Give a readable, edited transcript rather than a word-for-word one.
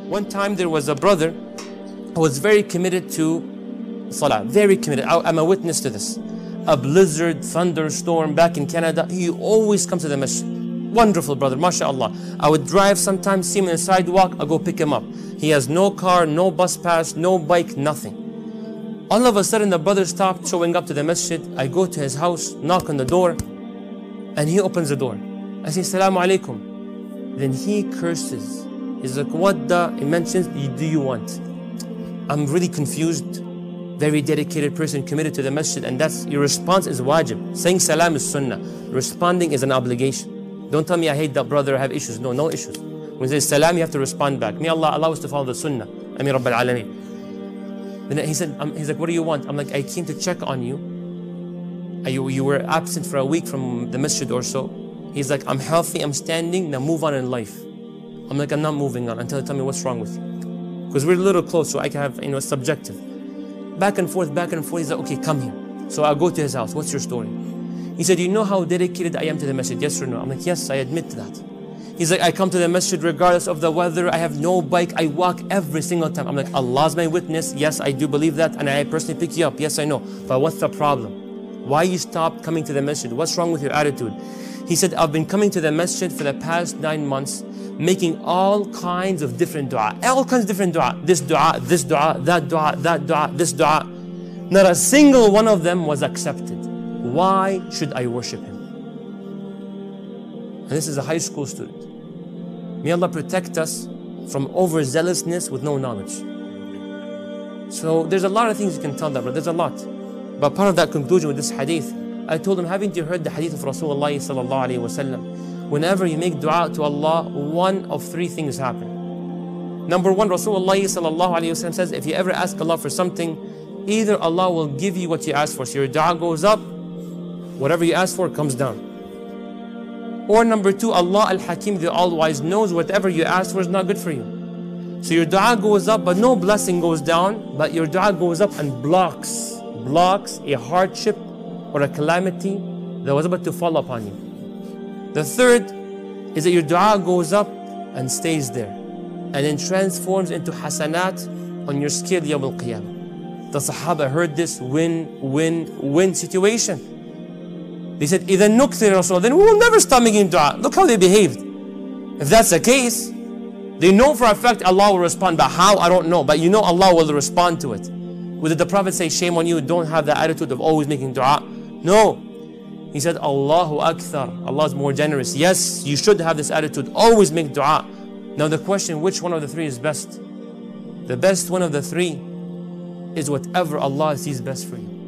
One time there was a brother who was very committed to salah, very committed. I'm a witness to this. A blizzard, thunderstorm back in Canada, he always comes to the masjid. Wonderful brother, mashallah. I would drive sometimes, see him on the sidewalk, I go pick him up. He has no car, no bus pass, no bike, nothing. All of a sudden the brother stopped showing up to the masjid. I go to his house, knock on the door, and he opens the door. I say, Assalamu alaikum. Then he curses. He's like, what he mentions, do you want? I'm really confused. Very dedicated person, committed to the masjid, and that's, your response is wajib. Saying salam is sunnah. Responding is an obligation. Don't tell me I hate that brother, I have issues. No, no issues. When you say salam, you have to respond back. May Allah allow us to follow the sunnah. Ameen Rabbil Alameen. Then he said, he's like, what do you want? I'm like, I came to check on you. You were absent for a week from the masjid or so. He's like, I'm healthy, I'm standing, now move on in life. I'm like, I'm not moving on until you tell me what's wrong with you. Because we're a little close, so I can have, it's subjective. Back and forth, he's like, okay, come here. So I go to his house, what's your story? He said, you know how dedicated I am to the masjid, yes or no? I'm like, yes, I admit to that. He's like, I come to the masjid regardless of the weather, I have no bike, I walk every single time. I'm like, Allah's my witness, yes, I do believe that, and I personally pick you up, yes, I know. But what's the problem? Why you stopped coming to the masjid? What's wrong with your attitude? He said, I've been coming to the masjid for the past 9 months, making all kinds of different dua. All kinds of different dua. This dua, this dua, that dua, that dua, this dua. Not a single one of them was accepted. Why should I worship him? And this is a high school student. May Allah protect us from overzealousness with no knowledge. So there's a lot of things you can tell that, but there's a lot. But part of that conclusion with this hadith, I told him, haven't you heard the hadith of Rasulullah sallallahu alayhi wa sallam? Whenever you make dua to Allah, one of 3 things happen. Number 1, Rasulullah sallallahu alayhi wa sallam says, if you ever ask Allah for something, either Allah will give you what you ask for. So your dua goes up, whatever you ask for comes down. Or number 2, Allah al-Hakim, the all-wise, knows whatever you ask for is not good for you. So your dua goes up, but no blessing goes down, but your dua goes up and blocks a hardship or a calamity that was about to fall upon you. The third is that your dua goes up and stays there, and then transforms into hasanat on your scale Yawm al-Qiyamah. The Sahaba heard this win-win-win situation. They said, إِذَا نُكْثِرِ Rasulullah, then we will never stop making dua. Look how they behaved. If that's the case, they know for a fact Allah will respond, but how, I don't know. But you know Allah will respond to it. Would the Prophet say, shame on you, don't have the attitude of always making dua? No. He said, Allahu Akthar, Allah is more generous. Yes, you should have this attitude, always make dua. Now the question, which one of the 3 is best? The best one of the 3 is whatever Allah sees best for you.